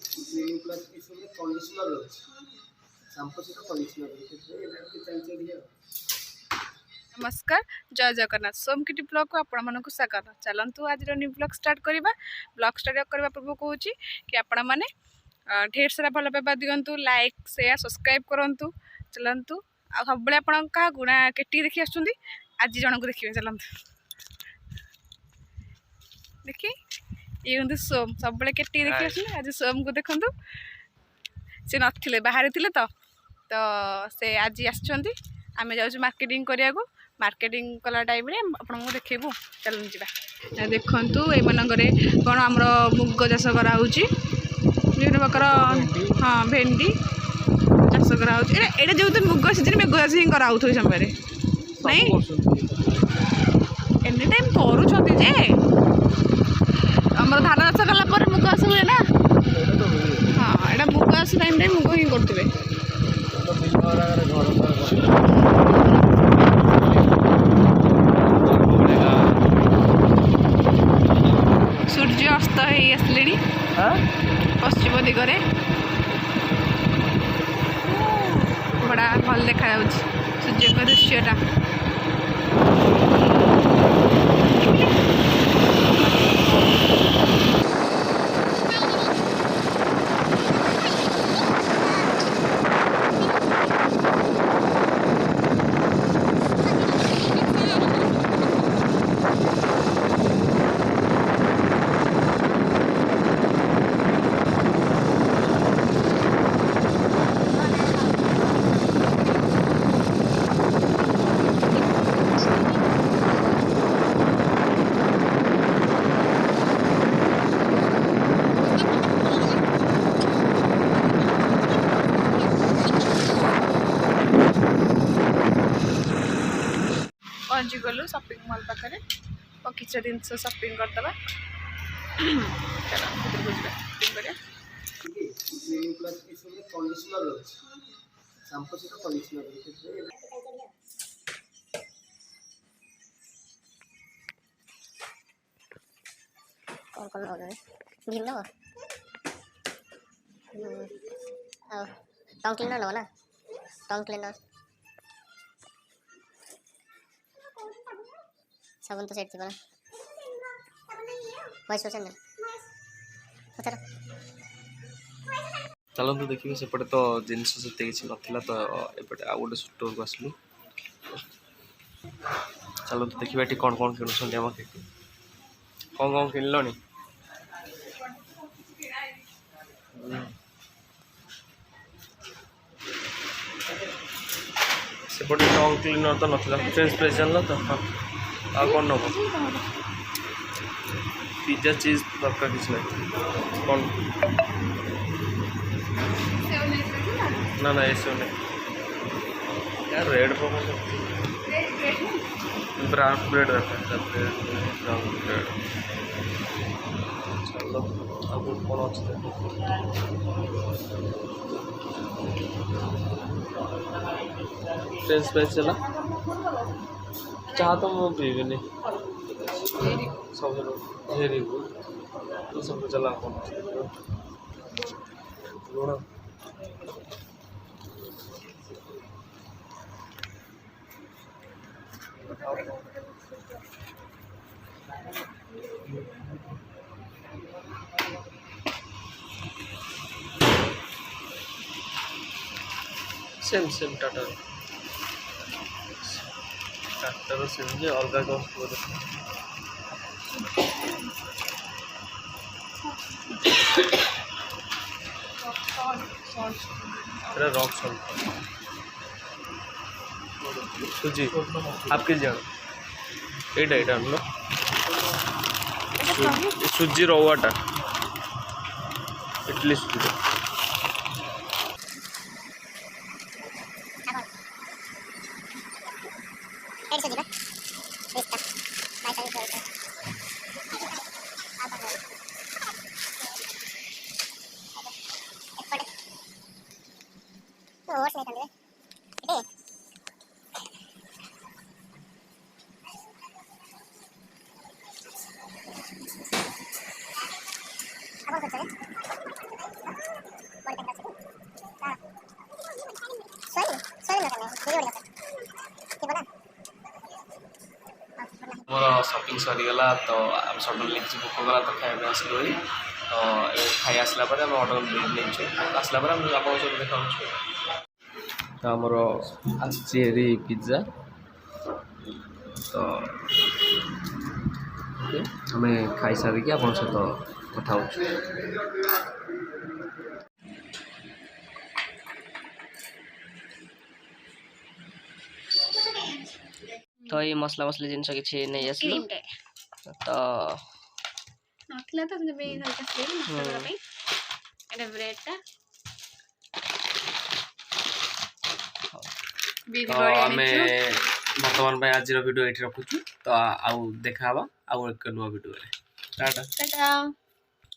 Clinic plus इसमें conditioner ଅଛି shampoo सहित कंडीशनर ସେଥିପାଇଁ ଏଟା ଟିକେ ଚାଲିଛି ଅଧିକା। नमस्कार जय जगन्नाथ सोमकिटी ब्लॉग को आपण मानक स्वागत। चलतु आज न्यू ब्लॉग स्टार्ट करवा। ब्लॉग स्टार्ट करने पूर्व कहूँ कि आपण मैंने ढेर सारा भल पाइबा दिंतु, लाइक शेयर सब्सक्राइब करूँ। चलतु आ सब आप गुणा केटी देखी आस आज जन को देखिए। चलतु देखिए ये हूँ सोम सब केटी देखी आस आज सोम को देखु सी नथिले बाहर थे तो से आज आम जाऊँ मार्केटिंग करने को। मार्केटिंग कला टाइम आपको देखू चलू जा देखु ये कौन आम मुग चाष कराऊँ विभिन्न प्रकार। हाँ भेंडी चाष कराऊँ ये जो मुग सीजन मेघ चाष ही कराऊ समय नहीं एनी टाइम करुँच आमर धान चाष कलापर मुग चाष हुए ना। हाँ यहाँ मुग चाष टाइम मुग ही करुवे। सूर्य अस्त हो आसले पश्चिम दिगरे बड़ा भल देखा सूर्य का दृश्यटा। पहुँची गलु शॉपिंग मॉल पाखे और किसी जिन शॉपिंग करदे। क्लिनिक प्लस इसमें कंडीशनर ଅଛି शाम्पू सहित कंडीशनर ସେଥିପାଇଁ कौन कौन लगा भीम लो टंग क्लीनर लो ना टंग क्लीनर साबुन तो सेट थी बना वॉइस वॉशन ना उतर चलते देखिए सेपटे तो जिनस से किसी नाला तो एपटे आउ गोटे स्टोर को आसलु। चलते देखिए ये कौन कौन किणुंट आम कौन कौन किनल सेपटे टंग क्लीनर तो नाला फ्रेंच फ्राइज जान तो हाँ आ कौन नब पिज्जा चीज दरकार किसी ना कौन ना ना ऐसे नहीं यार रेड ब्राउन ब्रेड रखा है ब्राउन ब्रेड। चलो अब कौन अच्छे फ्रेंच फ्राइज चला चाह तो मैं पीबी सब भेरी गुड तो सब चला कौन लुण सेम सेम टाटा टाटा सेम जे अलग कौन रॉक सॉल्ट सुजी आपके जान एटा आनो सुजी रवाटा इडली सुजी सरीगला तो आम सडनली किसी भोक गला तो खाଇବା ଆସିଲୁ ଭାଇ ତ ଏ ଖାଇ ଆସିଲା ପରେ ଆମେ ଅର୍ଡ଼ର ନେଇଛୁ ଆସିଲା ପରେ ଆମେ ଆପଣଙ୍କ ସହିତ ଦେଖାଉଛୁ ତ ଆମର ଆସିଛି ହେରି ପିଜ୍ଜା ତ ଆମେ ଖାଇସାରିକି ଆପଣଙ୍କ ସହିତ କଥା ହେଉଛୁ तो ये मसला मसली जिनस किसी नहीं आसलो तो नथिला तो जब हल्का स्लिम मसला पे एटा ब्रेड टा तो आमे वर्तमान में आज वीडियो ये रखुछु तो आउ देखा आउ एक नुआ वीडियो रे टाटा टाटा